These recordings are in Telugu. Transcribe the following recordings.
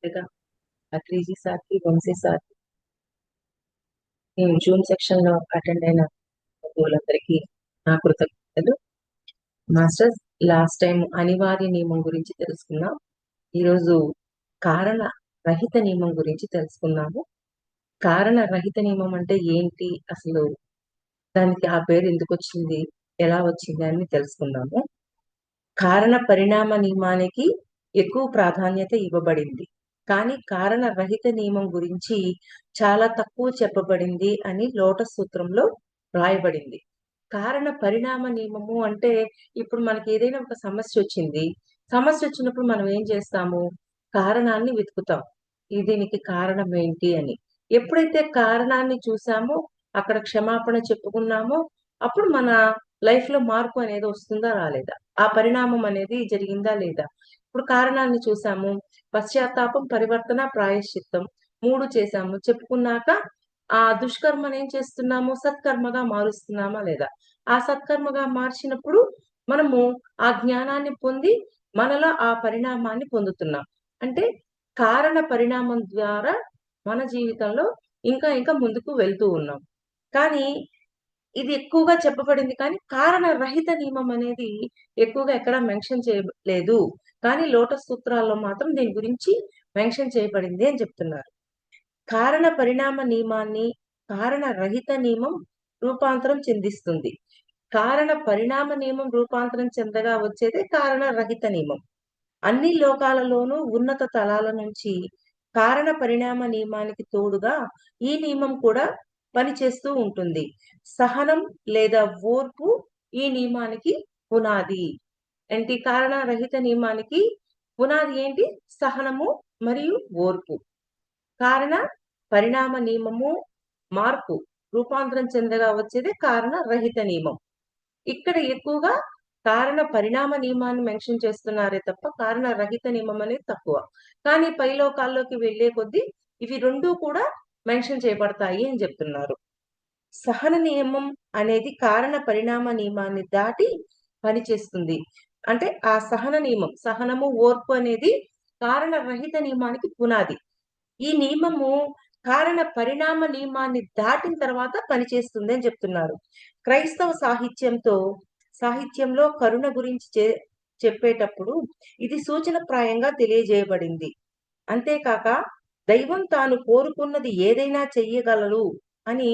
చెప్పినట్టుగా అత్రీజీ సార్కి, వంశీ సార్కి, నేను జూమ్ సెక్షన్ లో అటెండ్ అయిన బంధువులందరికీ నా కృతజ్ఞతలు. మాస్టర్స్, లాస్ట్ టైం అనివార్య నియమం గురించి తెలుసుకున్నాం. ఈరోజు కారణ రహిత నియమం గురించి తెలుసుకున్నాము. కారణ రహిత నియమం అంటే ఏంటి, అసలు దానికి ఆ పేరు ఎందుకు వచ్చింది, ఎలా వచ్చింది అని తెలుసుకున్నాము. కారణ పరిణామ నియమానికి ఎక్కువ ప్రాధాన్యత ఇవ్వబడింది, కానీ కారణ రహిత నియమం గురించి చాలా తక్కువ చెప్పబడింది అని లోటస్ సూత్రంలో రాయబడింది. కారణ పరిణామ నియమము అంటే, ఇప్పుడు మనకి ఏదైనా ఒక సమస్య వచ్చింది, సమస్య వచ్చినప్పుడు మనం ఏం చేస్తాము, కారణాన్ని వెతుకుతాం. దీనికి కారణం ఏంటి అని. ఎప్పుడైతే కారణాన్ని చూసామో, అక్కడ క్షమాపణ చెప్పుకున్నామో, అప్పుడు మన లైఫ్ లో మార్పు అనేది వస్తుందా రాలేదా, ఆ పరిణామం అనేది జరిగిందా లేదా. ఇప్పుడు కారణాన్ని చూసాము, పశ్చాత్తాపం, పరివర్తన, ప్రాయశ్చిత్తం మూడు చేశాము, చెప్పుకున్నాక ఆ దుష్కర్మను ఏం చేస్తున్నాము, సత్కర్మగా మారుస్తున్నామా లేదా. ఆ సత్కర్మగా మార్చినప్పుడు మనము ఆ జ్ఞానాన్ని పొంది మనలో ఆ పరిణామాన్ని పొందుతున్నాం. అంటే కారణ పరిణామం ద్వారా మన జీవితంలో ఇంకా ఇంకా ముందుకు వెళ్తూ ఉన్నాం. కానీ ఇది ఎక్కువగా చెప్పబడింది, కానీ కారణ రహిత నియమం అనేది ఎక్కువగా ఎక్కడా మెన్షన్ చేయలేదు. కానీ లోటస్ సూత్రాల్లో మాత్రం దీని గురించి మెన్షన్ చేయబడింది అని చెప్తున్నారు. కారణ పరిణామ నియమాన్ని కారణ రహిత నియమం రూపాంతరం చెందిస్తుంది. కారణ పరిణామ నియమం రూపాంతరం చెందగా వచ్చేదే కారణ రహిత నియమం. అన్ని లోకాలలోనూ ఉన్నత తలాల నుంచి కారణ పరిణామ నియమానికి తోడుగా ఈ నియమం కూడా పనిచేస్తూ ఉంటుంది. సహనం లేదా ఓర్పు ఈ నియమానికి పునాది. ఏంటి, కారణ రహిత నియమానికి పునాది ఏంటి, సహనము మరియు ఓర్పు. కారణ పరిణామ నియమము మార్పు రూపాంతరం చెందగా వచ్చేదే కారణ రహిత నియమం. ఇక్కడ ఎక్కువగా కారణ పరిణామ నియమాన్ని మెన్షన్ చేస్తున్నారే తప్ప కారణ రహిత నియమం అనేది తక్కువ. కానీ పైలోకాల్లోకి వెళ్లే కొద్దీ ఇవి రెండూ కూడా మెన్షన్ చేయబడతాయి అని చెప్తున్నారు. సహన నియమం అనేది కారణ పరిణామ నియమాన్ని దాటి పనిచేస్తుంది. అంటే ఆ సహన నియమం, సహనము ఓర్పు అనేది కారణ రహిత నియమానికి పునాది. ఈ నియమము కారణ పరిణామ నియమాన్ని దాటిన తర్వాత పనిచేస్తుంది అని చెప్తున్నారు. క్రైస్తవ సాహిత్యంలో కరుణ గురించి చెప్పేటప్పుడు ఇది సూచనప్రాయంగా తెలియజేయబడింది. అంతేకాక దైవం తాను కోరుకున్నది ఏదైనా చెయ్యగలరు అని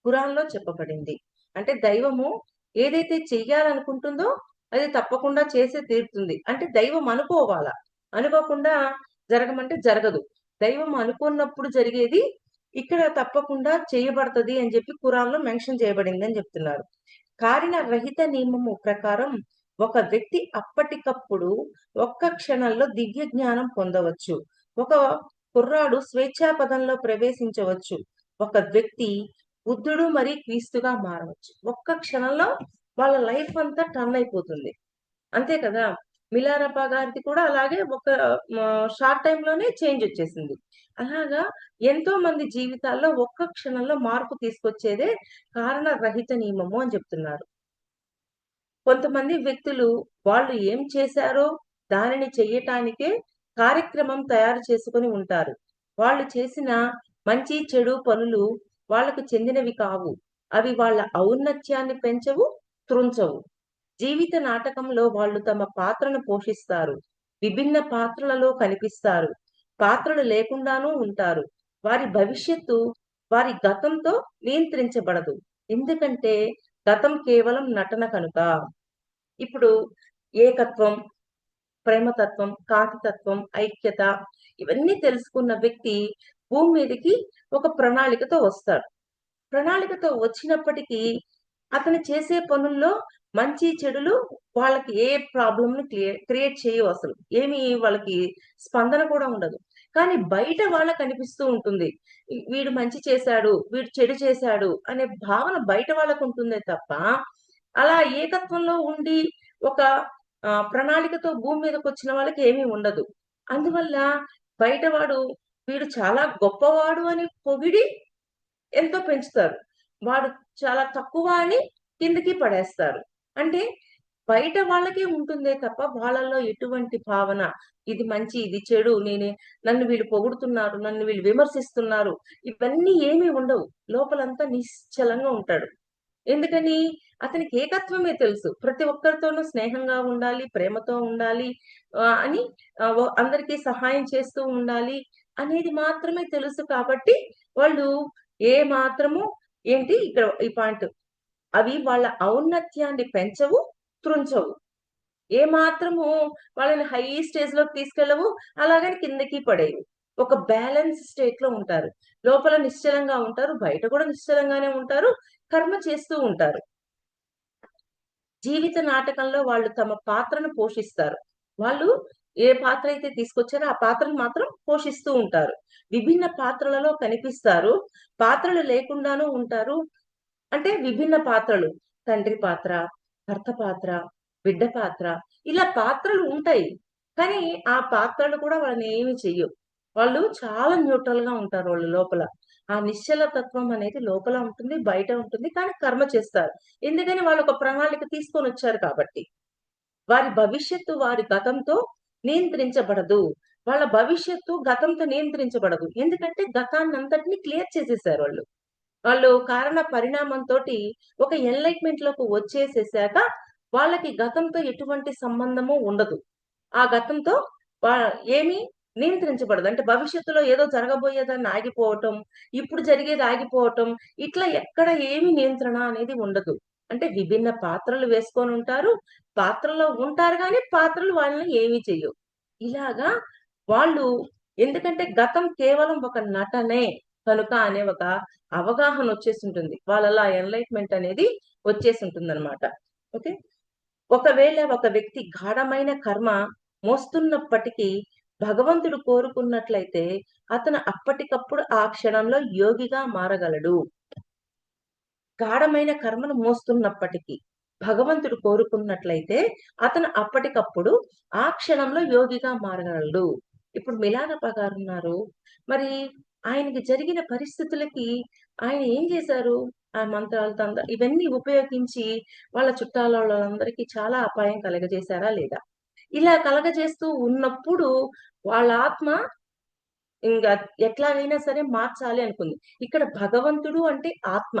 ఖురాన్లో చెప్పబడింది. అంటే దైవము ఏదైతే చెయ్యాలనుకుంటుందో అది తప్పకుండా చేసే తీరుతుంది. అంటే దైవం అనుకోవాలా, అనుకోకుండా జరగమంటే జరగదు. దైవం అనుకున్నప్పుడు జరిగేది ఇక్కడ తప్పకుండా చేయబడుతుంది అని చెప్పి ఖురాన్లో మెన్షన్ చేయబడింది అని చెప్తున్నారు. కారణ రహిత నియమము ప్రకారం ఒక వ్యక్తి అప్పటికప్పుడు ఒక్క క్షణంలో దివ్య జ్ఞానం పొందవచ్చు. ఒక కుర్రాడు స్వేచ్ఛా పదంలో ప్రవేశించవచ్చు. ఒక వ్యక్తి బుద్ధుడు మరియు క్రీస్తుగా మారవచ్చు. ఒక్క క్షణంలో వాళ్ళ లైఫ్ అంతా టర్న్ అయిపోతుంది. అంతే కదా. మిలారప్ప గారికి కూడా అలాగే ఒక షార్ట్ టైం లోనే చేంజ్ వచ్చేసింది. అలాగా ఎంతో మంది జీవితాల్లో ఒక్క క్షణంలో మార్పు తీసుకొచ్చేదే కారణ రహిత నియమము అని చెప్తున్నారు. కొంతమంది వ్యక్తులు వాళ్ళు ఏం చేశారో దానిని చెయ్యటానికే కార్యక్రమం తయారు చేసుకుని ఉంటారు. వాళ్ళు చేసిన మంచి చెడు పనులు వాళ్లకు చెందినవి కావు. అవి వాళ్ళ ఔన్నత్యాన్ని పెంచవు, త్రుంచవు. జీవిత నాటకంలో వాళ్ళు తమ పాత్రను పోషిస్తారు. విభిన్న పాత్రలలో కనిపిస్తారు. పాత్రలు లేకుండానూ ఉంటారు. వారి భవిష్యత్తు వారి గతంతో నియంత్రించబడదు. ఎందుకంటే గతం కేవలం నటన కనుక. ఇప్పుడు ఏకత్వం, ప్రేమతత్వం, కాంతితత్వం, ఐక్యత ఇవన్నీ తెలుసుకున్న వ్యక్తి భూమి మీదకి ఒక ప్రణాళికతో వస్తాడు. ప్రణాళికతో వచ్చినప్పటికీ అతను చేసే పనుల్లో మంచి చెడులు వాళ్ళకి ఏ ప్రాబ్లమ్ ని క్రియేట్ చేయవు. అసలు ఏమి వాళ్ళకి స్పందన కూడా ఉండదు. కానీ బయట వాళ్ళకి అనిపిస్తూ ఉంటుంది, వీడు మంచి చేశాడు, వీడు చెడు చేశాడు అనే భావన బయట వాళ్ళకు ఉంటుందే తప్ప అలా ఏకత్వంలో ఉండి ఒక ప్రణాళికతో భూమి మీదకి వచ్చిన వాళ్ళకి ఏమీ ఉండదు. అందువల్ల బయటవాడు వీడు చాలా గొప్పవాడు అని పొగిడి ఎంతో పెంచుతారు. వాడు చాలా తక్కువ అని కిందకి పడేస్తారు. అంటే బయట వాళ్ళకే ఉంటుందే తప్ప వాళ్ళలో ఎటువంటి భావన, ఇది మంచి, ఇది చెడు, నన్ను వీళ్ళు పొగుడుతున్నారు, నన్ను వీళ్ళు విమర్శిస్తున్నారు, ఇవన్నీ ఏమీ ఉండవు. లోపలంతా నిశ్చలంగా ఉంటాడు. ఎందుకని? అతనికి ఏకత్వమే తెలుసు. ప్రతి ఒక్కరితోనూ స్నేహంగా ఉండాలి, ప్రేమతో ఉండాలి, అని అందరికీ సహాయం చేస్తూ ఉండాలి అనేది మాత్రమే తెలుసు కాబట్టి, వాళ్ళు ఏ మాత్రము ఇక్కడ ఈ పాయింట్, అవి వాళ్ళ ఔన్నత్యాన్ని పెంచవు, త్రుంచవు. ఏ మాత్రము వాళ్ళని హై స్టేజ్‌లోకి తీసుకెళ్ళవు, అలాగని కిందకి పడేయవు. ఒక బ్యాలెన్స్ స్టేట్‌లో ఉంటారు. లోపల నిశ్చలంగా ఉంటారు, బయట కూడా నిశ్చలంగానే ఉంటారు, కర్మ చేస్తూ ఉంటారు. జీవిత నాటకంలో వాళ్ళు తమ పాత్రను పోషిస్తారు. వాళ్ళు ఏ పాత్ర అయితే తీసుకొచ్చారో ఆ పాత్రను మాత్రం పోషిస్తూ ఉంటారు. విభిన్న పాత్రలలో కనిపిస్తారు. పాత్రలు లేకుండానూ ఉంటారు. అంటే విభిన్న పాత్రలు. తండ్రి పాత్ర, భర్త పాత్ర, బిడ్డ పాత్ర, ఇలా పాత్రలు ఉంటాయి. కానీ ఆ పాత్రలు కూడా వాళ్ళని ఏమి చెయ్యవు. వాళ్ళు చాలా న్యూట్రల్‌గా ఉంటారు వాళ్ళ లోపల. ఆ నిశ్చల తత్వం అనేది లోపల ఉంటుంది, బయట ఉంటుంది. కానీ కర్మ చేస్తారు. ఎందుకని? వాళ్ళొక ప్రణాళిక తీసుకొనొచ్చారు కాబట్టి. వారి భవిష్యత్తు వారి గతంతో నియంత్రించబడదు. వాళ్ళ భవిష్యత్తు గతంతో నియంత్రించబడదు. ఎందుకంటే గతాన్నంతటిని క్లియర్ చేసేసారు వాళ్ళు. వాళ్ళు కారణ పరిణామంతోటి ఒక ఎన్‌లైట్‌మెంట్‌లోకి వచ్చేసేసాక, వాళ్ళకి గతంతో ఎటువంటి సంబంధము ఉండదు. ఆ గతంతో వా ఏమి నియంత్రించబడదు. అంటే భవిష్యత్తులో ఏదో జరగబోయేదాన్ని ఆగిపోవటం, ఇప్పుడు జరిగేది ఆగిపోవటం, ఇట్లా ఎక్కడ ఏమి నియంత్రణ అనేది ఉండదు. అంటే విభిన్న పాత్రలు వేసుకొనుంటారు. పాత్రలో ఉంటారు గానీ, పాత్రలు వాళ్ళని ఏమీ చెయ్యవు. ఇలాగా వాళ్ళు, ఎందుకంటే గతం కేవలం ఒక నటనే కనుక అనే ఒక అవగాహన వచ్చేసుంటుంది. వాళ్ళలో ఆ ఎన్‌లైట్‌మెంట్ అనేది వచ్చేసుంటుందనమాట. ఓకే. ఒకవేళ ఒక వ్యక్తి గాఢమైన కర్మ మోస్తున్నప్పటికీ భగవంతుడు కోరుకున్నట్లయితే అతను అప్పటికప్పుడు ఆ క్షణంలో యోగిగా మారగలడు. గాఢమైన కర్మను మోస్తున్నప్పటికీ భగవంతుడు కోరుకున్నట్లయితే అతను అప్పటికప్పుడు ఆ క్షణంలో యోగిగా మారగలడు. ఇప్పుడు మిలాదప్ప గారున్నారు. మరి ఆయనకి జరిగిన పరిస్థితులకి ఆయన ఏం చేశారు? ఆ మంత్రాలు, ఇవన్నీ ఉపయోగించి వాళ్ళ చుట్టాలోళ్ళందరికీ చాలా అపాయం కలగజేశారా లేదా? ఇలా కలగజేస్తూ ఉన్నప్పుడు వాళ్ళ ఆత్మ ఇంగ ఎట్లాగైనా సరే మార్చాలి అనుకుంది. ఇక్కడ భగవంతుడు అంటే ఆత్మ.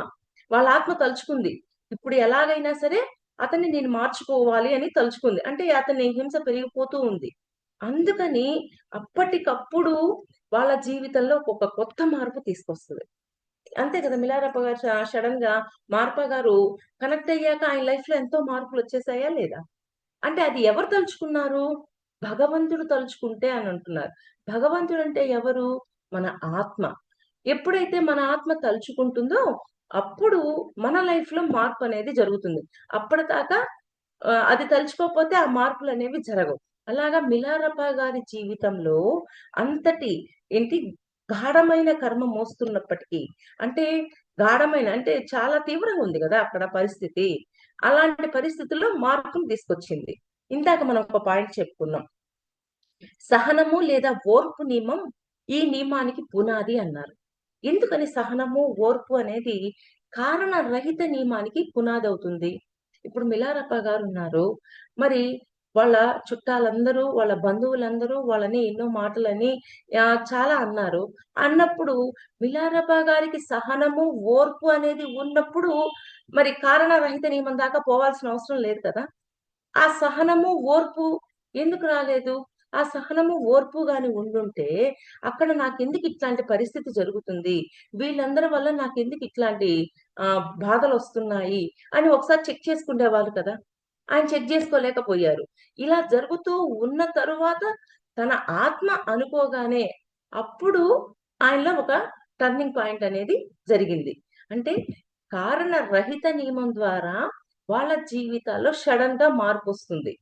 వాళ్ళ ఆత్మ తలుచుకుంది. ఇప్పుడు ఎలాగైనా సరే అతన్ని నేను మార్చుకోవాలి అని తలుచుకుంది. అంటే అతని హింస పెరిగిపోతూ ఉంది. అందుకని అప్పటికప్పుడు వాళ్ళ జీవితంలో ఒక కొత్త మార్పు తీసుకొస్తది. అంతే కదా! మిలారప్ప గారు సడెన్‌గా మార్ప గారు కనెక్ట్ అయ్యాక ఆయన లైఫ్‌లో ఎంతో మార్పులొచ్చేసాయా లేదా? అంటే అది ఎవరు తలుచుకున్నారు? భగవంతుడు తలుచుకుంటే అని అంటున్నారు. భగవంతుడంటే ఎవరు? మన ఆత్మ. ఎప్పుడైతే మన ఆత్మ తలుచుకుంటుందో, అప్పుడు మన లైఫ్‌లో మార్పనేది జరుగుతుంది. అప్పటిదాకా అది తలుచుకోకపోతే ఆ మార్పులనేవి జరగవు. అలాగా మిలారప్ప గారి జీవితంలో అంతటి ఏంటి గాఢమైన కర్మ మోస్తున్నప్పటికీ, అంటే అంటే చాలా తీవ్రంగా ఉంది గదా! అక్కడ పరిస్థితి. అలాంటి పరిస్థితుల్లో మార్పుని తీసుకొచ్చింది. ఇందాక మనం ఒక పాయింట్ చెప్పుకున్నాం. సహనము లేదా ఓర్పు నియమం ఈ నియమానికి పునాది అన్నారు. ఎందుకని సహనము, ఓర్పు అనేది కారణ రహిత నియమానికి పునాదవుతుంది. ఇప్పుడు మిలారప్ప గారున్నారు. మరి వాళ్ళ చుట్టాలందరూ, వాళ్ళ బంధువులందరూ వాళ్ళని ఎన్నో మాటలని చాలా అన్నారు. అన్నప్పుడు మిలారప్ప గారికి సహనము, ఓర్పు అనేది ఉన్నప్పుడు మరి కారణ రహిత నియమం దాకా పోవాల్సిన అవసరం లేదు కదా! ఆ సహనము, ఓర్పు ఎందుకు రాలేదు? ఆ సహనము, ఓర్పు గాని ఉండుంటే, అక్కడ నాకెందుకు ఇట్లాంటి పరిస్థితి జరుగుతుంది? వీళ్ళందరి వల్ల నాకెందుకు ఇట్లాంటి బాధలొస్తున్నాయి అని ఒకసారి చెక్ చేసుకునేవాళ్ళు కదా! ఆయన చెక్ చేసుకోలేకపోయారు. ఇలా జరుగుతూ ఉన్న తరువాత తన ఆత్మ అనుకోగానే అప్పుడు ఆయనలో ఒక టర్నింగ్ పాయింట్ అనేది జరిగింది. అంటే కారణ రహిత నియమం ద్వారా వాళ్ళ జీవితాల్లో సడెన్‌గా మార్పొస్తుంది.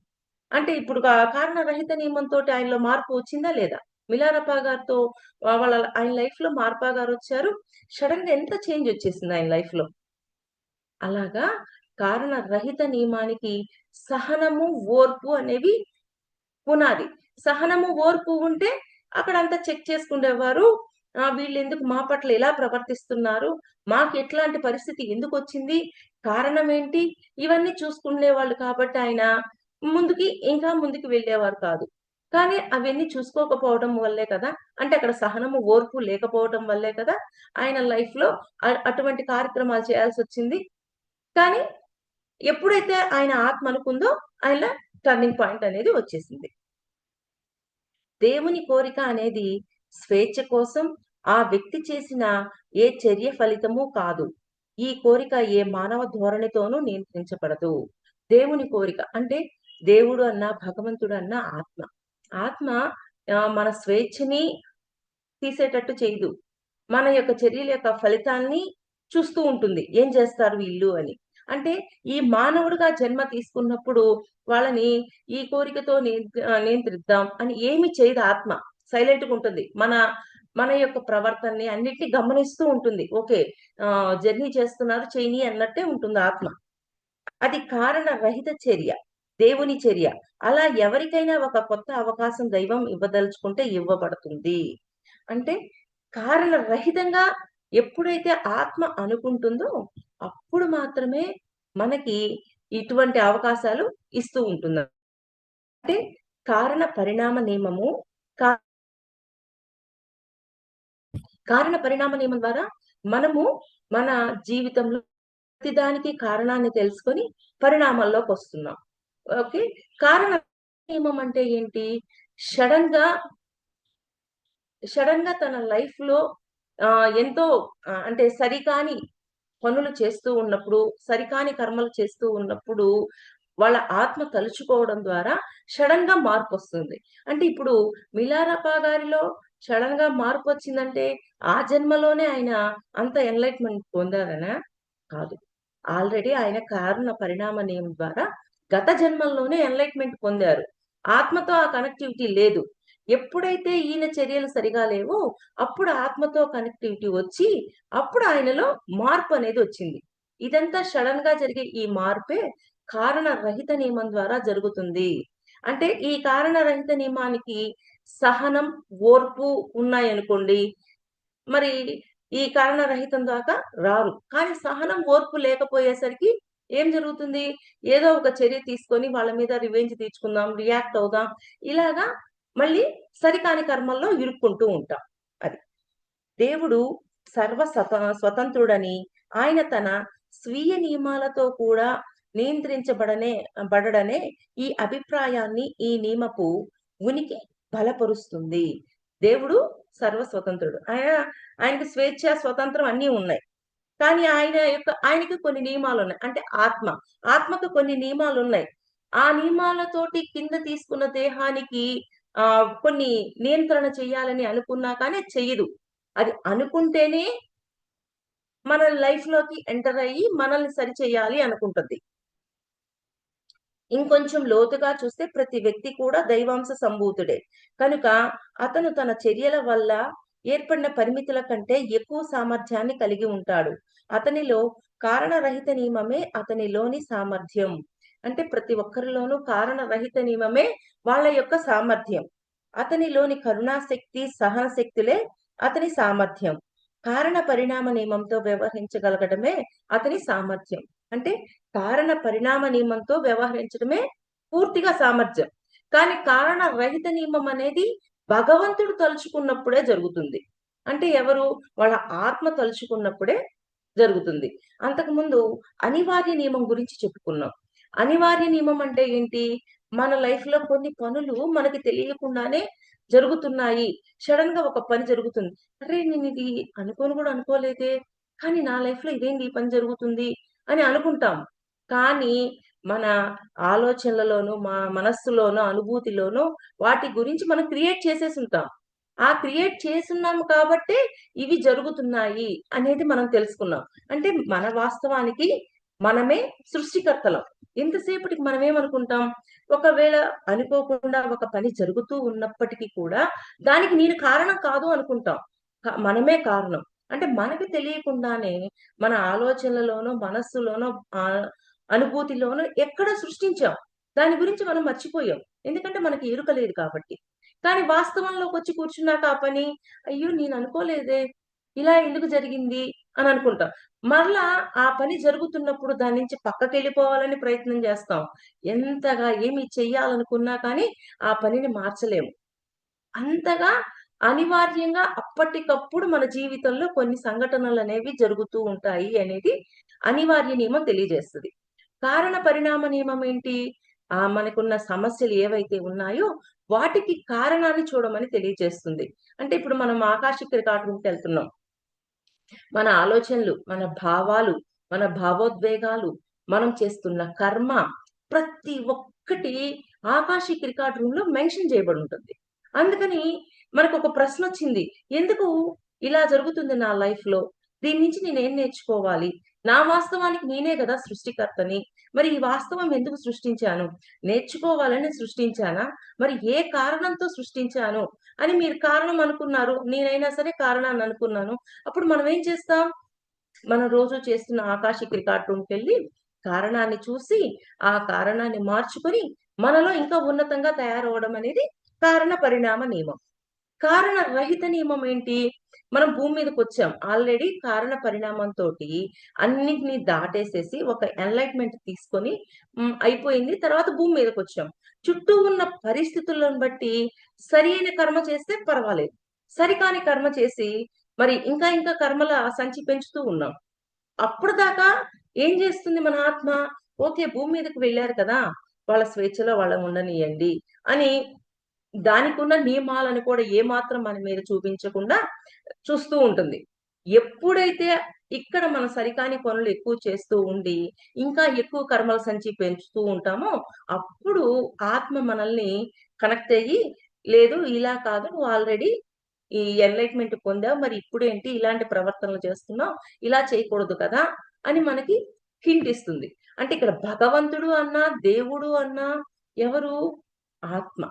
అంటే ఇప్పుడు కారణ రహిత నియమంతోటి ఆయనలో మార్పు వచ్చిందా లేదా? మిలారప్ప గారితో ఆయన లైఫ్‌లో మార్పా గారొచ్చారు. సడెన్‌గా ఎంత చేంజ్ వచ్చేసింది ఆయన లైఫ్‌లో. అలాగా కారణ రహిత నియమానికి సహనము, ఓర్పు అనేవి పునాది. సహనము, ఓర్పు ఉంటే అక్కడంతా చెక్ చేసుకునేవారు. వీళ్ళెందుకు మా పట్ల ఇలా ప్రవర్తిస్తున్నారు? మాకెట్లాంటి పరిస్థితి ఎందుకొచ్చింది? కారణం ఏంటి? ఇవన్నీ చూసుకునేవాళ్ళు కాబట్టి ఆయన ఇంకా ముందుకు వెళ్ళేవారు కాదు. కానీ అవన్నీ చూసుకోకపోవడం వల్లే కదా! అంటే అక్కడ సహనము, ఓర్పు లేకపోవడం వల్లే కదా! ఆయన లైఫ్‌లో అటువంటి కార్యక్రమాలు చేయాల్సొచ్చింది. కానీ ఎప్పుడైతే ఆయన ఆత్మ అనుకుందో ఆయన టర్నింగ్ పాయింట్ అనేది వచ్చేసింది. దేవుని కోరిక అనేది స్వేచ్ఛ కోసం ఆ వ్యక్తి చేసిన ఏ చర్య ఫలితము కాదు. ఈ కోరిక ఏ మానవ ధోరణితోనూ నియంత్రించబడదు. దేవుని కోరిక అంటే దేవుడు అన్న, భగవంతుడు అన్న ఆత్మ. ఆత్మ మన స్వేచ్ఛని తీసేటట్టు చేయదు. మన యొక్క చర్యల యొక్క ఫలితాన్ని చూస్తూ ఉంటుంది. ఏం చేస్తారు వీళ్ళు అని. అంటే ఈ మానవుడిగా జన్మ తీసుకున్నప్పుడు వాళ్ళని ఈ కోరికతో నియంత్రిద్దాం అని ఏమి చేయదు ఆత్మ. సైలెంట్‌గా ఉంటుంది. మన మన యొక్క ప్రవర్తనని అన్నిటిని గమనిస్తూ ఉంటుంది. ఓకే. జర్నీ చేస్తున్నారు చేయనీ అన్నట్టే ఉంటుంది ఆత్మ. అది కారణ రహిత చర్య. దేవుని చర్య. అలా ఎవరికైనా ఒక కొత్త అవకాశం దైవం ఇవ్వదలుచుకుంటే ఇవ్వబడుతుంది. అంటే కారణ రహితంగా ఎప్పుడైతే ఆత్మ అనుకుంటుందో, అప్పుడు మాత్రమే మనకి ఇటువంటి అవకాశాలు ఇస్తూ ఉంటుంది. అంటే కారణ పరిణామ నియమము కా కారణ పరిణామ నియమం ద్వారా మనము మన జీవితంలో ప్రతిదానికి కారణాన్ని తెలుసుకొని పరిణామాల్లోకొస్తున్నాం. ఓకే. కారణ నియమం అంటే ఏంటి? సడెన్‌గా సడెన్‌గా తన లైఫ్‌లో ఎంతో అంటే సరికాని పనులు చేస్తూ ఉన్నప్పుడు, సరికాని కర్మలు చేస్తూ ఉన్నప్పుడు, వాళ్ళ ఆత్మ తలుచుకోవడం ద్వారా సడెన్‌గా మార్పొస్తుంది. అంటే ఇప్పుడు మిలారపా గారిలో సడెన్‌గా మార్పొచ్చిందంటే, ఆ జన్మలోనే ఆయన అంత ఎన్‌లైట్‌మెంట్ పొందారనా? కాదు. ఆల్రెడీ ఆయన కారణ పరిణామ నియమం ద్వారా గత జన్మల్లోనే ఎన్‌లైట్‌మెంట్ పొందారు. ఆత్మతో ఆ కనెక్టివిటీ లేదు. ఎప్పుడైతే ఈయన చర్యలు సరిగా లేవో, అప్పుడు ఆత్మతో కనెక్టివిటీ వచ్చి, అప్పుడు ఆయనలో మార్పనేది వచ్చింది. ఇదంతా సడెన్‌గా జరిగే ఈ మార్పే కారణ రహిత నియమం ద్వారా జరుగుతుంది. అంటే ఈ కారణ రహిత నియమానికి సహనం, ఓర్పు ఉన్నాయనుకోండి, మరి ఈ కారణ రహితం దాకా రారు. కానీ సహనం, ఓర్పు లేకపోయేసరికి ఏం జరుగుతుంది? ఏదో ఒక చర్య తీసుకొని వాళ్ళ మీద రివెంజ్ తీర్చుకుందాం, రియాక్ట్ అవుదాం. ఇలాగా మళ్ళీ సరికాని కర్మల్లో ఇరుక్కుంటూ ఉంటాం. అది. దేవుడు స్వతంత్రుడని, ఆయన తన స్వీయ నియమాలతో కూడా బడడనే ఈ అభిప్రాయాన్ని ఈ నియమపు ఉనికి బలపరుస్తుంది. దేవుడు సర్వస్వతంత్రుడు. ఆయనకి స్వేచ్ఛ, స్వతంత్రం అన్నీ ఉన్నాయి. కానీ ఆయనకి కొన్ని నియమాలున్నాయి. అంటే ఆత్మకు కొన్ని నియమాలున్నాయి. ఆ నియమాలతోటి కింద తీసుకున్న దేహానికి కొన్ని నియంత్రణ చేయాలని అనుకున్నా కానీ చెయ్యదు. అది అనుకుంటేనే మన లైఫ్‌లోకి ఎంటర్ అయ్యి మనల్ని సరిచేయాలి అనుకుంటది. ఇంకొంచెం లోతుగా చూస్తే ప్రతి వ్యక్తి కూడా దైవాంశ సంభూతుడే. కనుక అతను తన చర్యల వల్ల ఏర్పడిన పరిమితుల కంటే ఎక్కువ సామర్థ్యాన్ని కలిగి ఉంటాడు. అతనిలో కారణరహిత నియమమే అతనిలోని సామర్థ్యం. అంటే ప్రతి ఒక్కరిలోనూ కారణరహిత నియమమే వాళ్ళ యొక్క సామర్థ్యం. అతనిలోని కరుణాశక్తి, సహన శక్తులే అతని సామర్థ్యం. కారణ పరిణామ నియమంతో వ్యవహరించగలగడమే అతని సామర్థ్యం. అంటే కారణ పరిణామ నియమంతో వ్యవహరించడమే పూర్తిగా సామర్థ్యం. కానీ కారణ రహిత నియమం అనేది భగవంతుడు తలుచుకున్నప్పుడే జరుగుతుంది. అంటే ఎవరు? వాళ్ళ ఆత్మ తలుచుకున్నప్పుడే జరుగుతుంది. అంతకుముందు అనివార్య నియమం గురించి చెప్పుకున్నాం. అనివార్య నియమం అంటే ఏంటి? మన లైఫ్‌లో కొన్ని పనులు మనకి తెలియకుండానే జరుగుతున్నాయి. సడెన్‌గా ఒక పని జరుగుతుంది. అరే! నేనిది అనుకోను కూడా అనుకోలేదే! కానీ నా లైఫ్‌లో ఇదేంది ఈ పని జరుగుతుంది అని అనుకుంటాం. కానీ మన ఆలోచనలలోనూ, మనస్సులోనో, అనుభూతిలోనో వాటి గురించి మనం క్రియేట్ చేసేసుంటాం. ఆ క్రియేట్ చేసున్నాము కాబట్టే ఇవి జరుగుతున్నాయి అనేది మనం తెలుసుకున్నాం. అంటే మన వాస్తవానికి మనమే సృష్టికర్తలం. ఇంతసేపటికి మనమేమనుకుంటాం, ఒకవేళ అనుకోకుండా ఒక పని జరుగుతూ ఉన్నప్పటికీ కూడా దానికి నేను కారణం కాదు అనుకుంటాం. మనమే కారణం. అంటే మనకు తెలియకుండానే మన ఆలోచనలలోనో, మనస్సులోనో అనుభూతిలోనో ఎక్కడో సృష్టించాం. దాని గురించి మనం మర్చిపోయాం. ఎందుకంటే మనకి ఎరుక లేదు కాబట్టి. కానీ వాస్తవంలోకొచ్చి కూర్చున్నాక ఆ పని, అయ్యో! నేననుకోలేదే! ఇలా ఎందుకు జరిగింది? అని అనుకుంటాం. మరలా ఆ పని జరుగుతున్నప్పుడు దాని నుంచి పక్కకెళ్ళిపోవాలని ప్రయత్నం చేస్తాం. ఎంతగా ఏమి చెయ్యాలనుకున్నా కానీ ఆ పనిని మార్చలేము. అంతగా అనివార్యంగా అప్పటికప్పుడు మన జీవితంలో కొన్ని సంఘటనలనేవి జరుగుతూ ఉంటాయి అనేది అనివార్య నియమం తెలియజేస్తది. కారణ పరిణామ నియమం ఏంటి? మనకున్న సమస్యలు ఏవైతే ఉన్నాయో వాటికి కారణాన్ని చూడమని తెలియజేస్తుంది. అంటే ఇప్పుడు మనం ఆకాశిక రికార్డుకెళ్తున్నాం. మన ఆలోచనలు, మన భావాలు, మన భావోద్వేగాలు, మనం చేస్తున్న కర్మ ప్రతి ఒక్కటి ఆకాశిక్ రికార్డ్ రూమ్‌లో మెన్షన్ చేయబడుంటుంది. అందుకని మనకొక ప్రశ్నొచ్చింది. ఎందుకు ఇలా జరుగుతుంది నా లైఫ్‌లో? దీని నుంచి నేనేం నేర్చుకోవాలి? నా వాస్తవానికి నేనే గదా సృష్టికర్తని. మరి ఈ వాస్తవం ఎందుకు సృష్టించాను? నేర్చుకోవాలని సృష్టించానా? మరి ఏ కారణంతో సృష్టించాను అని మీరు కారణం అనుకున్నారు. నేనైనా సరే కారణాన్ని అనుకున్నాను. అప్పుడు మనం ఏం చేస్తాం? మనం రోజు చేస్తున్న ఆకాశిక్ రికార్డ్ రూమ్‌కెళ్ళి కారణాన్ని చూసి, ఆ కారణాన్ని మార్చుకొని, మనలో ఇంకా ఉన్నతంగా తయారవ్వడం అనేది కారణ పరిణామ నియమం. కారణ రహిత నియమం ఏంటి? మనం భూమి మీదకొచ్చాం. ఆల్రెడీ కారణ పరిణామంతోటి అన్నిటిని దాటేసేసి ఒక ఎన్‌లైట్‌మెంట్ తీసుకొని అయిపోయింది. తర్వాత భూమి మీదకొచ్చాం. చుట్టూ ఉన్న పరిస్థితులను బట్టి సరి అయిన కర్మ చేస్తే పర్వాలేదు. సరికాని కర్మ చేసి మరి ఇంకా ఇంకా కర్మల సంచి పెంచుతూ ఉన్నాం. అప్పటిదాకా ఏం జేస్తుంది మన ఆత్మ? ఓకే. భూమి మీదకి వెళ్లారు కదా! వాళ్ళ స్వేచ్ఛలో వాళ్ళని ఉండనియ్యండి అని దానికున్న నియమాలను కూడా ఏమాత్రం మన మీద చూపించకుండా చూస్తూ ఉంటుంది. ఎప్పుడైతే ఇక్కడ మన సరికాని పనులు ఎక్కువ చేస్తూ ఉండి, ఇంకా ఎక్కువ కర్మల సంచి పెంచుతూ ఉంటామో, అప్పుడు ఆత్మ మనల్ని కనెక్ట్ అయ్యి, లేదు ఇలా కాదు నువ్వు ఆల్రెడీ ఈ ఎన్‌లైట్‌మెంట్ పొందావు. మరి ఇప్పుడేంటి ఇలాంటి ప్రవర్తనలు చేస్తున్నావు? ఇలా చేయకూడదు కదా! అని మనకి హింట్ ఇస్తుంది. అంటే ఇక్కడ భగవంతుడు అన్నా, దేవుడు అన్నా ఎవరు? ఆత్మ.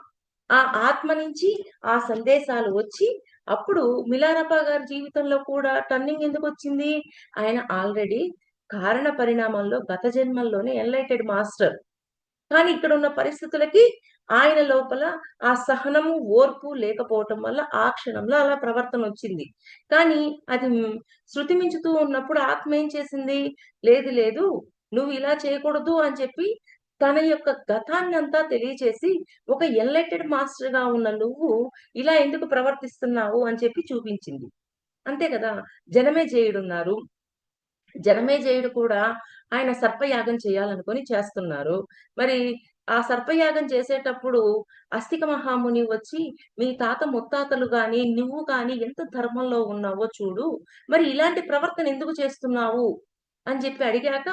ఆ ఆత్మ నుంచి ఆ సందేశాలు వచ్చి, అప్పుడు మిలారప్ప గారి జీవితంలో కూడా టర్నింగ్ ఎందుకొచ్చింది? ఆయన ఆల్రెడీ కారణ పరిణామంలో గత జన్మల్లోనే ఎన్‌లైటెడ్ మాస్టర్. కానీ ఇక్కడున్న పరిస్థితులకి ఆయన లోపల ఆ సహనము, ఓర్పు లేకపోవటం వల్ల ఆ క్షణంలో అలా ప్రవర్తనొచ్చింది. కానీ అది శృతి మించుతూ ఉన్నప్పుడు ఆత్మ ఏం చేసింది? లేదు లేదు నువ్వు ఇలా చేయకూడదు అని చెప్పి తన యొక్క గతాన్నంతా తెలియచేసి ఒక ఎన్‌లైటెడ్ మాస్టర్‌గా ఉన్న నువ్వు ఇలా ఎందుకు ప్రవర్తిస్తున్నావు అని చెప్పి చూపించింది. అంతే కదా! జనమేజయుడున్నారు. జనమేజయుడు కూడా ఆయన సర్పయాగం చేయాలనుకుని చేస్తున్నారు. మరి ఆ సర్పయాగం చేసేటప్పుడు అస్తిక మహాముని వచ్చి, "మీ తాత ముత్తాతలు గాని, నువ్వు గాని ఎంత ధర్మంలో ఉన్నావో చూడు. మరి ఇలాంటి ప్రవర్తన ఎందుకు చేస్తున్నావు?" అని చెప్పి అడిగాక,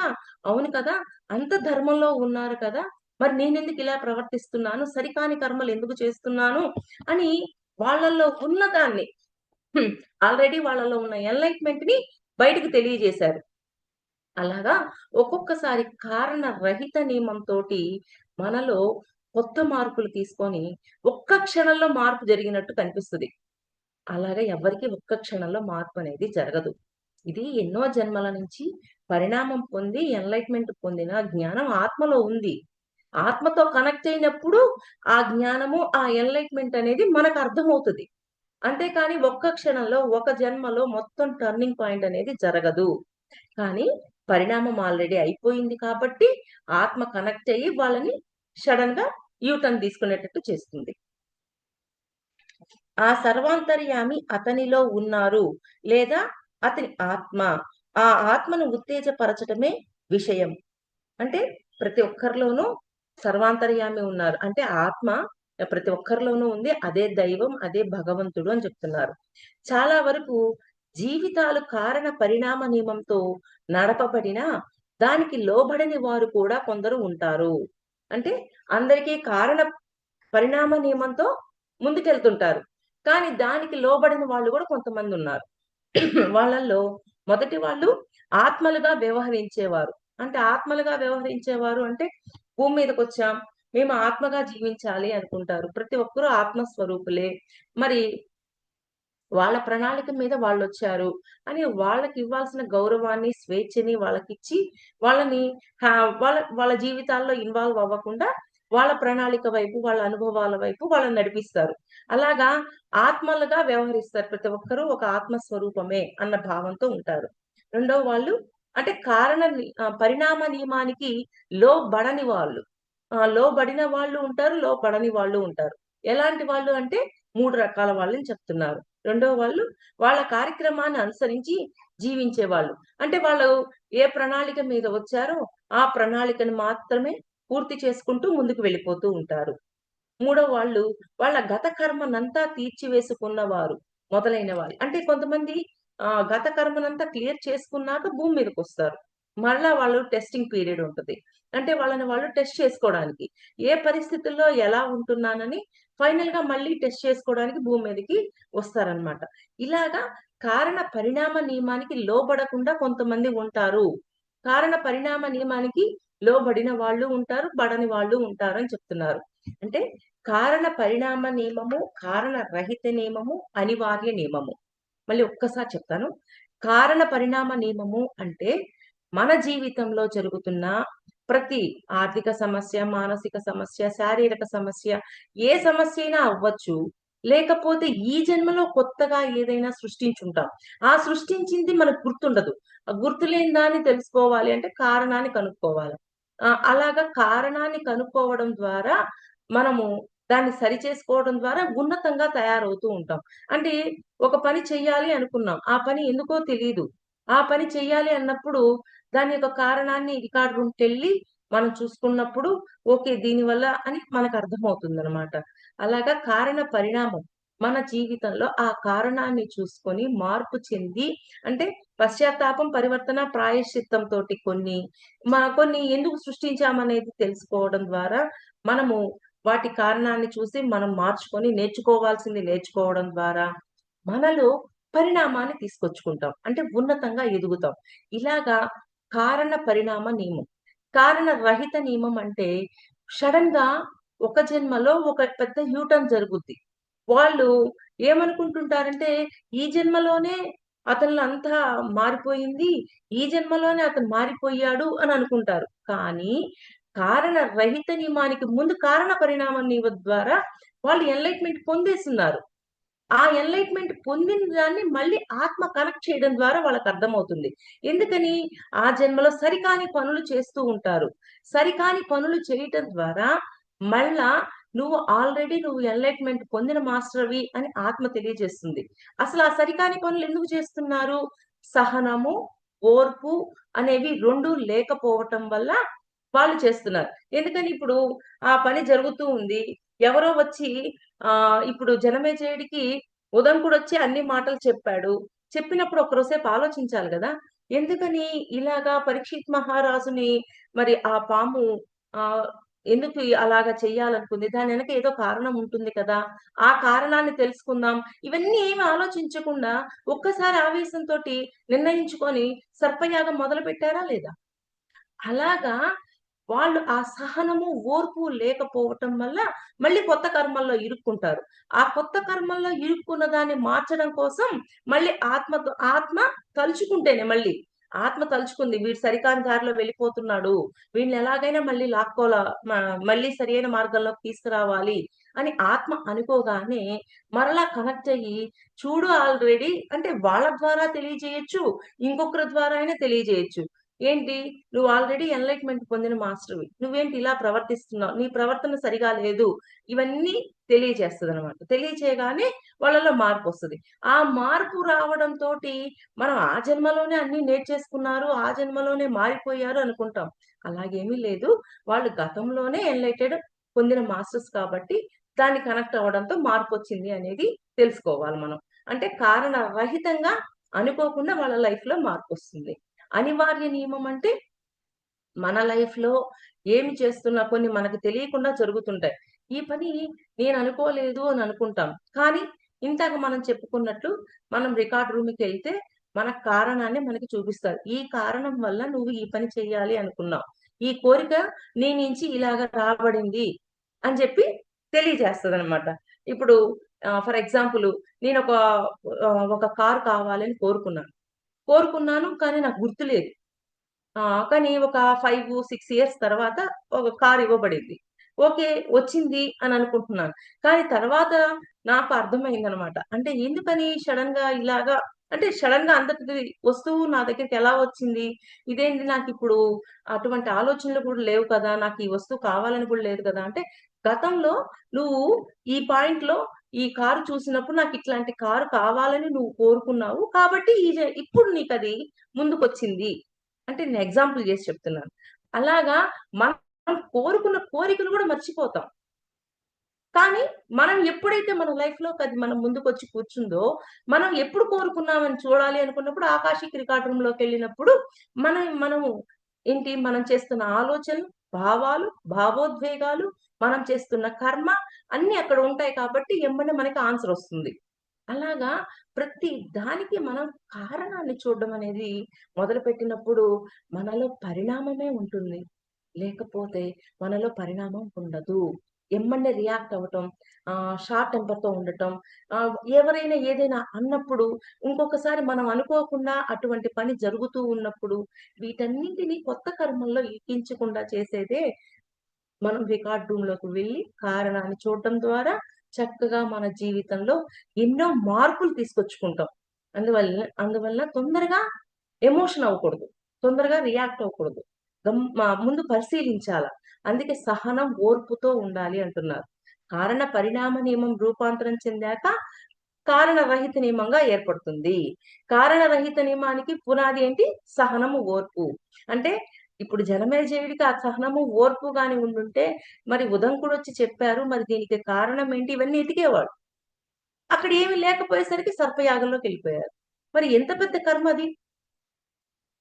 "అవును కదా! అంత ధర్మంలో ఉన్నారు కదా! మరి నేనెందుకు ఇలా ప్రవర్తిస్తున్నాను? సరికాని కర్మలు ఎందుకు చేస్తున్నాను?" అని వాళ్ళల్లో ఉన్నదాన్ని ఆల్రెడీ వాళ్ళలో ఉన్న ఎన్‌లైట్‌మెంట్‌ని బయటకి తెలియజేశారు. అలాగా ఒక్కొక్కసారి కారణ రహిత నియమంతోటి మనలో కొత్త మార్పులు తీసుకొని ఒక్క క్షణంలో మార్పు జరిగినట్టు కనిపిస్తది. అలాగా ఎవ్వరికీ ఒక్క క్షణంలో మార్పనేది జరగదు. ఇది ఎన్నో జన్మల నుంచి పరిణామం పొంది ఎన్‌లైట్‌మెంట్ పొందిన జ్ఞానం ఆత్మలో ఉంది. ఆత్మతో కనెక్ట్ అయినప్పుడు ఆ జ్ఞానము, ఆ ఎన్‌లైట్‌మెంట్ అనేది మనకు అర్థమవుతది. అంతేకాని ఒక్క క్షణంలో, ఒక జన్మలో మొత్తం టర్నింగ్ పాయింట్ అనేది జరగదు. కానీ పరిణామం ఆల్రెడీ అయిపోయింది కాబట్టి ఆత్మ కనెక్ట్ అయ్యి వాళ్ళని సడెన్‌గా యూ టర్న్ తీసుకునేటట్టు చేస్తుంది. ఆ సర్వాంతర్యామి అతనిలో ఉన్నారు లేదా అతని ఆత్మ. ఆ ఆత్మను ఉత్తేజపరచటమే విషయం. అంటే ప్రతి ఒక్కరిలోనూ సర్వాంతర్యామి ఉన్నారు. అంటే ఆత్మ ప్రతి ఒక్కరిలోనూ ఉంది. అదే దైవం, అదే భగవంతుడు అని చెప్తున్నారు. చాలా వరకు జీవితాలు కారణ పరిణామ నియమంతో నడపబడినా, దానికి లోబడని వారు కూడా కొందరు ఉంటారు. అంటే అందరికీ కారణ పరిణామ నియమంతో ముందుకెళ్తుంటారు. కానీ దానికి లోబడని వాళ్ళు గూడా కొంతమందున్నారు. వాళ్ళల్లో మొదటి వాళ్ళు ఆత్మలుగా వ్యవహరించేవారు. అంటే ఆత్మలుగా వ్యవహరించేవారు అంటే భూమి మీదకొచ్చాం. మేము ఆత్మగా జీవించాలి అనుకుంటారు. ప్రతి ఒక్కరు ఆత్మ స్వరూపులే. మరి వాళ్ళ ప్రణాళిక మీద వాళ్ళొచ్చారు అని వాళ్ళకివ్వాల్సిన గౌరవాన్ని, స్వేచ్ఛని వాళ్ళకిచ్చి వాళ్ళని వాళ్ళ వాళ్ళ జీవితాల్లో ఇన్వాల్వ్ అవ్వకుండా వాళ్ళ ప్రణాళిక వైపు, వాళ్ళ అనుభవాల వైపు వాళ్ళని నడిపిస్తారు. అలాగా ఆత్మలుగా వ్యవహరిస్తారు. ప్రతి ఒక్కరు ఒక ఆత్మ స్వరూపమే అన్న భావంతో ఉంటారు. రెండో వాళ్ళు అంటే పరిణామ నియమానికి లోబడని వాళ్ళు. లోబడిన వాళ్ళు ఉంటారు. లోబడని వాళ్ళు ఉంటారు. ఎలాంటి వాళ్ళు అంటే 3 రకాల వాళ్ళని చెప్తున్నారు. రెండో వాళ్ళు వాళ్ళ కార్యక్రమాన్ని అనుసరించి జీవించేవాళ్ళు. అంటే వాళ్ళు ఏ ప్రణాళిక మీద వచ్చారో ఆ ప్రణాళికను మాత్రమే పూర్తి చేసుకుంటూ ముందుకు వెళ్ళిపోతూ ఉంటారు. మూడో వాళ్ళు వాళ్ళ గత కర్మనంతా తీర్చివేసుకున్నవారు మొదలైన వాళ్ళు. అంటే కొంతమంది గత కర్మనంతా క్లియర్ చేసుకున్నాక భూమి మీదకొస్తారు. మరలా వాళ్ళు టెస్టింగ్ పీరియడ్ ఉంటది. అంటే వాళ్ళని వాళ్ళు టెస్ట్ చేసుకోవడానికి. ఏ పరిస్థితుల్లో ఎలా ఉంటున్నానని ఫైనల్‌గా మళ్ళీ టెస్ట్ చేసుకోవడానికి భూమి మీదకి వస్తారనమాట. ఇలాగా కారణ పరిణామ నియమానికి లోబడకుండా కొంతమంది ఉంటారు. కారణ పరిణామ నియమానికి లోబడిన వాళ్ళు ఉంటారు. బడని వాళ్ళు ఉంటారు అని చెప్తున్నారు. అంటే కారణ పరిణామ నియమము, కారణ రహిత నియమము, అనివార్య నియమము. మళ్ళీ ఒక్కసారి చెప్తాను. కారణ పరిణామ నియమము అంటే మన జీవితంలో జరుగుతున్న ప్రతి ఆర్థిక సమస్య, మానసిక సమస్య, శారీరక సమస్య, ఏ సమస్య అయినా అవ్వచ్చు. లేకపోతే ఈ జన్మలో కొత్తగా ఏదైనా సృష్టించుంటాం. ఆ సృష్టించింది మనకు గుర్తుండదు. ఆ గుర్తులేని దాన్ని తెలుసుకోవాలి అంటే కారణాన్ని కనుక్కోవాలి. అలాగా కారణాన్ని కనుక్కోవడం ద్వారా మనము దాన్ని సరిచేసుకోవడం ద్వారా ఉన్నతంగా తయారవుతూ ఉంటాం. అంటే ఒక పని చెయ్యాలి అనుకున్నాం. ఆ పని ఎందుకో తెలీదు. ఆ పని చెయ్యాలి అన్నప్పుడు దాని యొక్క కారణాన్ని రికార్డ్ రూమ్‌కెళ్ళి మనం చూసుకున్నప్పుడు ఓకే. దీనివల్ల అని మనకు అర్థమవుతుందనమాట. అలాగా కారణ పరిణామం. మన జీవితంలో ఆ కారణాన్ని చూసుకొని మార్పు చెంది అంటే పశ్చాత్తాపం, పరివర్తన, ప్రాయశ్చిత్తం తోటి కొన్ని ఎందుకు సృష్టించామనేది తెలుసుకోవడం ద్వారా మనము వాటి కారణాన్ని చూసి మనం మార్చుకొని నేర్చుకోవాల్సింది నేర్చుకోవడం ద్వారా మనలో పరిణామాన్ని తీసుకొచ్చుకుంటాం. అంటే ఉన్నతంగా ఎదుగుతాం. ఇలాగా కారణ పరిణామ నియమం. కారణ రహిత నియమం అంటే సడెన్‌గా ఒక జన్మలో ఒక పెద్ద యూ టర్న్ జరుగుద్ది. వాళ్ళు ఏమనుకుంటుంటారంటే, ఈ జన్మలోనే అతనిలో మారిపోయింది. ఈ జన్మలోనే అతను మారిపోయాడు అని అనుకుంటారు. కానీ కారణ రహిత నియమానికి ముందు కారణ పరిణామ నియమం ద్వారా వాళ్ళు ఎన్‌లైట్‌మెంట్ పొందేసున్నారు. ఆ ఎన్‌లైట్‌మెంట్ పొందిన దాన్ని మళ్ళీ ఆత్మ కనెక్ట్ చేయడం ద్వారా వాళ్ళకర్థమవుతుంది. ఎందుకని? ఆ జన్మలో సరికాని పనులు చేస్తూ ఉంటారు. సరికాని పనులు చేయటం ద్వారా మళ్ళా నువ్వు ఎన్‌లైట్‌మెంట్ పొందిన మాస్టర్‌వి అని ఆత్మ తెలియజేస్తుంది. అసలు ఆ సరికాని పనులు ఎందుకు చేస్తున్నారు? సహనము, ఓర్పు అనేవి 2 లేకపోవటం వల్ల వాళ్ళు చేస్తున్నారు. ఎందుకని ఇప్పుడు ఆ పని జరుగుతూ ఉంది. ఎవరో వచ్చి ఇప్పుడు జనమేజయుడికి ఉదంకుడొచ్చి అన్ని మాటలు చెప్పాడు. చెప్పినప్పుడు ఒక్కరోసేపు ఆలోచించాలి గదా! ఎందుకని ఇలాగా పరీక్షిత్ మహారాజుని మరి ఆ పాము ఆహ్, ఎందుకు అలాగా చెయ్యాలనుకుంది? దాని వెనక ఏదో కారణం ఉంటుంది కదా! ఆ కారణాన్ని తెలుసుకుందాం. ఇవన్నీ ఏమి ఆలోచించకుండా ఒక్కసారి ఆవేశంతోటి నిర్ణయించుకొని సర్పయాగం మొదలుపెట్టారా లేదా? అలాగా వాళ్ళు ఆ సహనము, ఓర్పు లేకపోవటం వల్ల మళ్ళీ కొత్త కర్మల్లో ఇరుక్కుంటారు. ఆ కొత్త కర్మల్లో ఇరుక్కున్న దాన్ని మార్చడం కోసం మళ్ళీ ఆత్మ తలుచుకుంటేనే మళ్ళీ. ఆత్మ తలుచుకుంది. వీడు సరికాని దారిలో వెళ్ళిపోతున్నాడు. వీడిని ఎలాగైనా మళ్ళీ మ మళ్ళీ సరియైన మార్గంలోకి తీసుకురావాలి అని ఆత్మ అనుకోగానే మరలా కనెక్ట్ అయ్యి చూడు ఆల్రెడీ అంటే వాళ్ళ ద్వారా తెలియజేయొచ్చు. ఇంకొకరి ద్వారా అయినా తెలియజేయొచ్చు. ఏంటి? నువ్వు ఆల్రెడీ ఎన్‌లైట్‌మెంట్ పొందిన మాస్టర్‌వి. నువ్వేంటి ఇలా ప్రవర్తిస్తున్నావు? నీ ప్రవర్తన సరిగా లేదు. ఇవన్నీ తెలియజేస్తదనమాట. తెలియచేయగానే వాళ్ళలో మార్పొస్తది. ఆ మార్పు రావడంతోటి మనం ఆ జన్మలోనే అన్నీ నేర్చేసుకున్నారు. ఆ జన్మలోనే మారిపోయారు అనుకుంటాం. అలాగేమీ లేదు. వాళ్ళు గతంలోనే ఎన్‌లైటెడ్ పొందిన మాస్టర్స్ కాబట్టి దాన్ని కనెక్ట్ అవ్వడంతో మార్పొచ్చింది అనేది తెలుసుకోవాలి మనం. అంటే కారణ రహితంగా అనుకోకుండా వాళ్ళ లైఫ్‌లో మార్పొస్తుంది. అనివార్య నియమం అంటే మన లైఫ్‌లో ఏమి చేస్తున్నా కొన్ని మనకు తెలియకుండా జరుగుతుంటాయి. ఈ పని నేను అనుకోలేదు అని అనుకుంటాం. కానీ ఇందాక మనం చెప్పుకున్నట్లు మనం రికార్డ్ రూమ్‌కెళ్తే మన కారణాన్ని మనకి చూపిస్తారు. ఈ కారణం వల్ల నువ్వు ఈ పని చేయాలి అనుకున్నావు. ఈ కోరిక నీ నుంచి ఇలాగ రాబడింది అని చెప్పి తెలియజేస్తదనమాట. ఇప్పుడు ఫర్ ఎగ్జాంపుల్ నేనొక ఒక కార్ కావాలని కోరుకున్నాను. కానీ నాకు గుర్తులేదు. కానీ ఒక 5, 6 ఇయర్స్ తర్వాత ఒక కార్ ఇవ్వబడింది. ఓకే. వచ్చింది అని అనుకుంటున్నాను. కానీ తర్వాత నాకు అర్థమైందనమాట. అంటే ఎందుకని సడెన్‌గా ఇలాగా అంటే సడన్ గా అంతటి వస్తువు నా దగ్గరికి ఎలా వచ్చింది? ఇదేంటి నాకు ఇప్పుడు అటువంటి ఆలోచనలు కూడా లేవు కదా! నాకు ఈ వస్తువు కావాలని కూడా లేదు కదా! అంటే గతంలో నువ్వు ఈ పాయింట్ లో ఈ కారు చూసినప్పుడు నాకు ఇట్లాంటి కారు కావాలని నువ్వు కోరుకున్నావు. కాబట్టి ఇప్పుడు నీకది ముందుకొచ్చింది. అంటే నేను ఎగ్జాంపుల్ చేసి చెప్తున్నాను. అలాగా మనం కోరుకున్న కోరికలు కూడా మర్చిపోతాం. కానీ మనం ఎప్పుడైతే మన లైఫ్‌లోకి అది మనం ముందుకొచ్చి కూర్చుందో, మనం ఎప్పుడు కోరుకున్నామని చూడాలి అనుకున్నప్పుడు ఆకాశిక్ రికార్డ్ రూమ్‌లోకెళ్ళినప్పుడు మనము మనం చేస్తున్న ఆలోచనలు, భావాలు, భావోద్వేగాలు, మనం చేస్తున్న కర్మ అన్నీ అక్కడ ఉంటాయి కాబట్టి ఎమ్మటే మనకి ఆన్సర్ ఒస్తుంది. అలాగా ప్రతి దానికి మనం కారణాన్ని చూడడం అనేది మొదలుపెట్టినప్పుడు మనలో పరిణామమే ఉంటుంది. లేకపోతే మనలో పరిణామం ఉండదు. ఎమ్మటే రియాక్ట్ అవ్వటం, షార్ట్ టెంపర్‌తో ఉండటం, ఎవరైనా ఏదైనా అన్నప్పుడు ఇంకొకసారి మనం అనుకోకుండా అటువంటి పని జరుగుతూ ఉన్నప్పుడు వీటన్నింటిని కొత్త కర్మల్లో ఎక్కించకుండా చేసేదే మనం రికార్డ్ రూమ్‌లోకి వెళ్లి కారణాన్ని చూడటం ద్వారా చక్కగా మన జీవితంలో ఎన్నో మార్పులు తీసుకొచ్చుకుంటాం. అందువల్ల తొందరగా ఎమోషన్ అవ్వకూడదు. తొందరగా రియాక్ట్ అవ్వకూడదు. ముందు పరిశీలించాల. అందుకే సహనం, ఓర్పుతో ఉండాలి అంటున్నారు. కారణ పరిణామ నియమం రూపాంతరం చెందాక కారణరహిత నియమంగా ఏర్పడుతుంది. కారణరహిత నియమానికి పునాది ఏంటి? సహనము, ఓర్పు. అంటే ఇప్పుడు జనమేజయుడికి ఆ సహనము, ఓర్పు గాని ఉండుంటే మరి ఉదంకుడొచ్చి చెప్పారు. మరి దీనికి కారణం ఏంటి? ఇవన్నీ ఎతికేవాడు. అక్కడ ఏమి లేకపోయేసరికి సర్పయాగంలోకెళ్ళిపోయారు. మరి ఎంత పెద్ద కర్మది?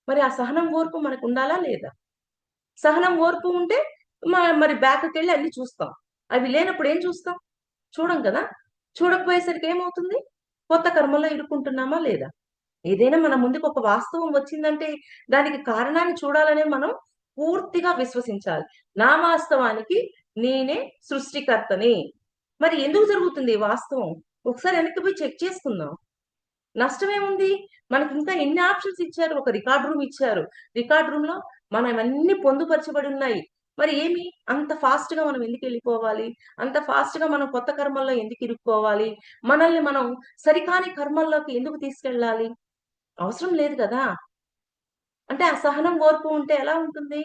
మరి ఆ సహనం, ఓర్పు మనకుండాలా లేదా? సహనం, ఓర్పు ఉంటే మరి బ్యాక్‌కెళ్ళి అన్ని చూస్తాం. అవి లేనప్పుడు ఏం చూస్తాం? చూడం కదా! చూడకపోయేసరికి ఏమవుతుంది? కొత్త కర్మల్లో ఇరుక్కుంటున్నామా లేదా? ఏదైనా మన ముందుకు ఒక వాస్తవం వచ్చిందంటే దానికి కారణాన్ని చూడాలనే మనం పూర్తిగా విశ్వసించాలి. నా వాస్తవానికి నేనే సృష్టికర్తని. మరి ఎందుకు జరుగుతుంది ఈ వాస్తవం? ఒకసారి వెనక్కి పోయి చెక్ చేసుకుందాం. నష్టమేముంది? మనకింకా ఎన్ని ఆప్షన్స్ ఇచ్చారు. ఒక రికార్డ్ రూమ్ ఇచ్చారు. రికార్డ్ రూమ్‌లో మనవన్నీ పొందుపరచబడి ఉన్నాయి. మరి ఏమి అంత ఫాస్ట్‌గా మనం ఎందుకెళ్ళిపోవాలి? అంత ఫాస్ట్‌గా మనం కొత్త కర్మల్లో ఎందుకు ఇరుక్కోవాలి? మనల్ని మనం సరికాని కర్మల్లోకి ఎందుకు తీసుకెళ్ళాలి? అవసరం లేదు గదా! అంటే ఆ సహనం, ఓర్పు ఉంటే ఎలా ఉంటుంది?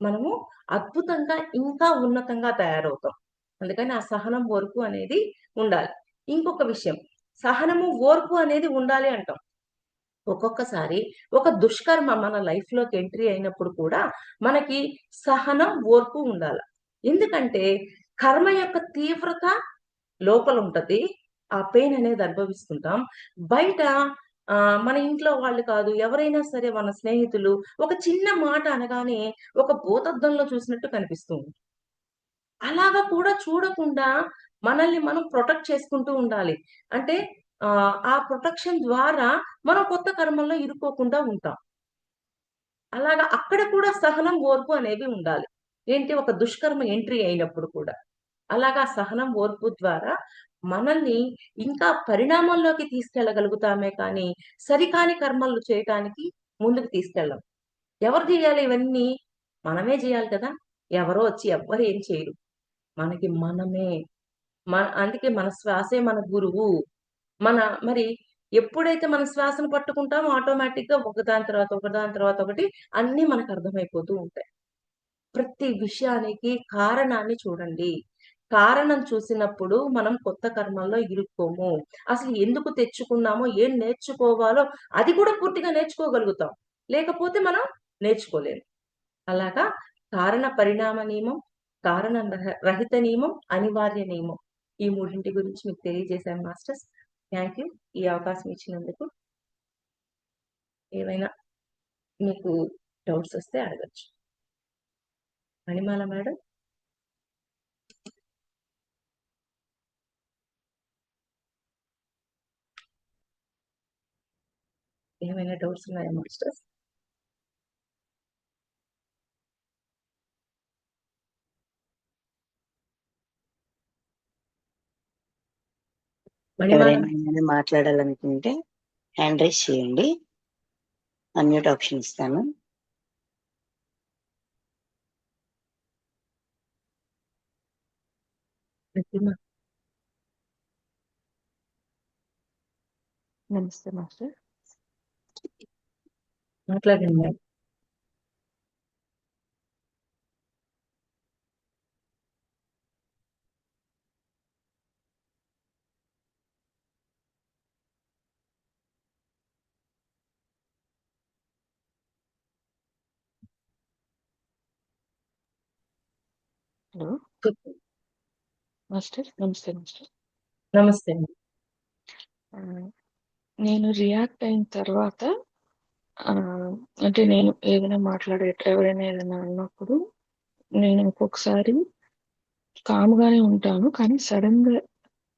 మనము అద్భుతంగా ఇంకా ఉన్నతంగా తయారవుతాం. అందుకని ఆ సహనం, ఓర్పు అనేది ఉండాలి. ఇంకొక విషయం సహనము, ఓర్పు అనేది ఉండాలి అంటాం. ఒక్కొక్కసారి ఒక దుష్కర్మ మన లైఫ్‌లోకి ఎంట్రీ అయినప్పుడు కూడా మనకి సహనం, ఓర్పు ఉండాల. ఎందుకంటే కర్మ యొక్క తీవ్రత లోపలుంటది. ఆ పెయిన్ అనేది అనుభవిస్తుంటాం. బయట మన ఇంట్లో వాళ్ళు కాదు ఎవరైనా సరే మన స్నేహితులు ఒక చిన్న మాట అనగానే ఒక భూతద్దంలో చూసినట్టు కనిపిస్తూ ఉంటుంది. అలాగా కూడా చూడకుండా మనల్ని మనం ప్రొటెక్ట్ చేసుకుంటూ ఉండాలి. అంటే ఆ ప్రొటెక్షన్ ద్వారా మనం కొత్త కర్మల్లో ఇరుక్కోకుండా ఉంటాం. అలాగా అక్కడ కూడా సహనం, ఓర్పు అనేవి ఉండాలి. ఏంటి ఒక దుష్కర్మ ఎంట్రీ అయినప్పుడు కూడా. అలాగా సహనం, ఓర్పు ద్వారా మనల్ని ఇంకా పరిణామంలోకి తీసుకెళ్ళగలుగుతామే కానీ, సరికాని కర్మలు చేయటానికి ముందుకు తీసుకెళ్ళం. ఎవరు జేయాలి ఇవన్నీ? మనమే జేయాలి కదా! ఎవరో వచ్చి ఎవ్వరు ఏం చేయరు. మనకి మనమే. అందుకే మన శ్వాసే మన గురువు. మన మరి ఎప్పుడైతే మన శ్వాసను పట్టుకుంటామో ఆటోమేటిక్‌గా ఒకదాని తర్వాత ఒకదాని తర్వాత ఒకటి అన్నీ మనకు అర్థమైపోతూ ఉంటాయి. ప్రతి విషయానికి కారణాన్ని చూడండి. కారణం చూసినప్పుడు మనం కొత్త కర్మల్లో ఇరుక్కోము. అసలు ఎందుకు తెచ్చుకున్నామో, ఏం నేర్చుకోవాలో అది కూడా పూర్తిగా నేర్చుకోగలుగుతాం. లేకపోతే మనం నేర్చుకోలేము. అలాగా కారణ పరిణామ నియమం, కారణ రహిత నియమం, అనివార్య నియమం. ఈ మూడింటి గురించి మీకు తెలియజేశాను మాస్టర్స్. Thank you. ఈ అవకాశం ఇచ్చినందుకు. ఏవైనా మీకు డౌట్స్ వస్తే అడగొచ్చు. మణిమాల మేడం. ఏమైనా డౌట్స్ ఉన్నాయా మాస్టర్స్? మణిమాల ఎవరైనా ఏమైనా మాట్లాడాలనుకుంటే హ్యాండ్ రైజ్ చేయండి. అన్మ్యూట్ ఆప్షన్ ఇస్తాను. ప్రతిమ నమస్తే మాస్టర్. మాట్లాడండి మేడం. హలో చెప్పు. మాస్టర్. నమస్తే మాస్టర్. నమస్తే అండి. ఆ, నేను రియాక్ట్ అయిన తర్వాత ఆ, అంటే నేను ఏదైనా ఎవరైనా ఏదైనా అన్నప్పుడు నేను ఒక్కొక్కసారి కామ్గానే ఉంటాను, కానీ సడన్ గా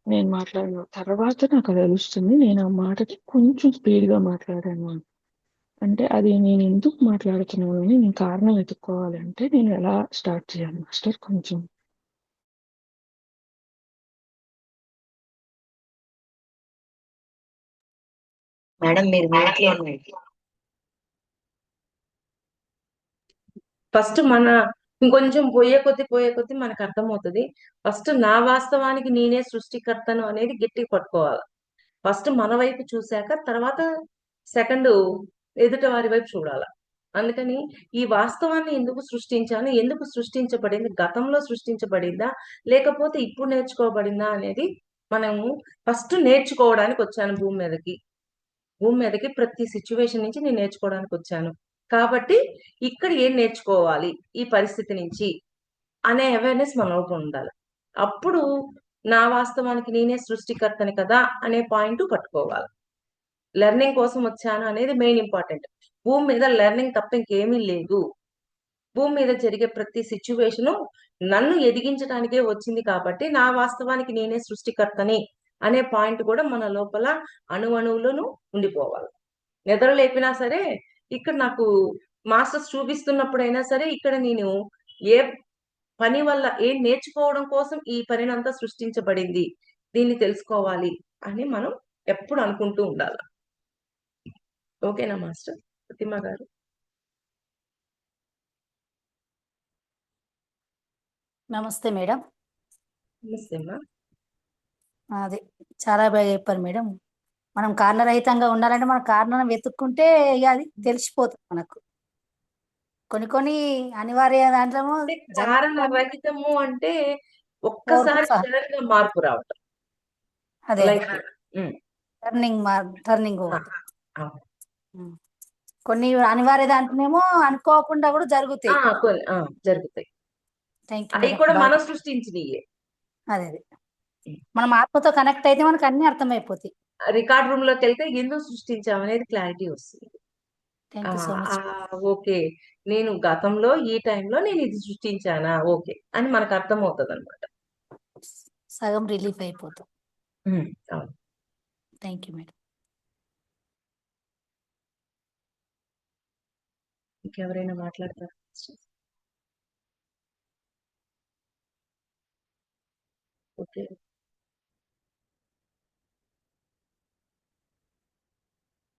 నేను మాట్లాడిన తర్వాత నాకు అది తెలుస్తుంది నేను ఆ మాటకి కొంచెం స్పీడ్ గా మాట్లాడాను అని. అంటే అది నేను ఎందుకు మాట్లాడుతున్నాను అని నేను కారణం వెతుక్కోవాలి అంటే నేను ఎలా స్టార్ట్ చేయాలి మాస్టర్? కొంచెం మేడం మీరు మ్యూట్ లో ఉన్నారు. ఫస్ట్ ఇంకొంచెం పోయే కొద్దీ మనకు అర్థమవుతుంది. ఫస్ట్ నా వాస్తవానికి నేనే సృష్టికర్తను అనేది గట్టిగా పట్టుకోవాలి. ఫస్ట్ మన వైపు చూశాక తర్వాత సెకండ్ ఎదుట వారి వైపు చూడాలి. అందుకని ఈ వాస్తవాన్ని ఎందుకు సృష్టించాను, ఎందుకు సృష్టించబడింది, గతంలో సృష్టించబడిందా లేకపోతే ఇప్పుడు నేర్చుకోబడిందా అనేది మనము ఫస్ట్ నేర్చుకోవడానికి వచ్చాను భూమి మీదకి ప్రతి సిచ్యువేషన్ నుంచి నేను నేర్చుకోవడానికి వచ్చాను. కాబట్టి ఇక్కడ ఏం నేర్చుకోవాలి ఈ పరిస్థితి నుంచి అనే అవేర్నెస్ మనలో ఉండాలి. అప్పుడు నా వాస్తవానికి నేనే సృష్టికర్తని కదా అనే పాయింట్ పట్టుకోవాలి. లెర్నింగ్ కోసం వచ్చాను అనేది మెయిన్ ఇంపార్టెంట్. భూమి మీద లెర్నింగ్ తప్ప ఇంకేమీ లేదు. భూమి మీద జరిగే ప్రతి సిచ్యువేషను నన్ను ఎదిగించడానికే వచ్చింది కాబట్టి నా వాస్తవానికి నేనే సృష్టికర్తని అనే పాయింట్ కూడా మన లోపల అణువులోనూ ఉండిపోవాలి. నిద్ర లేపినా సరే ఇక్కడ నాకు మాస్టర్స్ చూపిస్తున్నప్పుడైనా సరే ఇక్కడ నేను ఏ పని వల్ల ఏం నేర్చుకోవడం కోసం ఈ పనినంతా సృష్టించబడింది, దీన్ని తెలుసుకోవాలి అని మనం ఎప్పుడు అనుకుంటూ ఉండాలి. ఓకేనా మాస్టర్? ప్రతిమ గారు. నమస్తే మేడం. నమస్తే అమ్మా. అదే చాలా బాగా చెప్పారు మేడం. మనం కారణరహితంగా ఉండాలంటే మన కారణం వెతుక్కుంటే ఇక అది తెలిసిపోతుంది మనకు. కొన్ని అనివార్య దాంట్లో అంటే కారణ రహితము అంటే ఒక్కసారి సడన్ గా మార్పు రావటం. అదే లైక్ టర్నింగ్ ఒకటి. కొన్ని అనివార్య దాంట్లోనేమో అనుకోకుండా కూడా జరుగుతాయి. జరుగుతాయి. థ్యాంక్ యూ అవి మేడం. కూడా మనం సృష్టించినయే. అదే మనం ఆత్మతో కనెక్ట్ అయితే మనకు అన్ని అర్థమైపోతాయి. రికార్డ్ రూమ్ లోకి వెళ్తే ఎందుకు సృష్టించాం అనేది క్లారిటీ వస్తుంది. Thank you so much. Okay, నేను గతంలో ఈ టైంలో నేను ఇది సృష్టించానా ఓకే అని మనకు అర్థమవుతుంది అనమాట. సగం రిలీఫ్ అయిపోతాం. అవును. Thank you madam. ఇంకెవరైనా మాట్లాడతారా? ఓకే.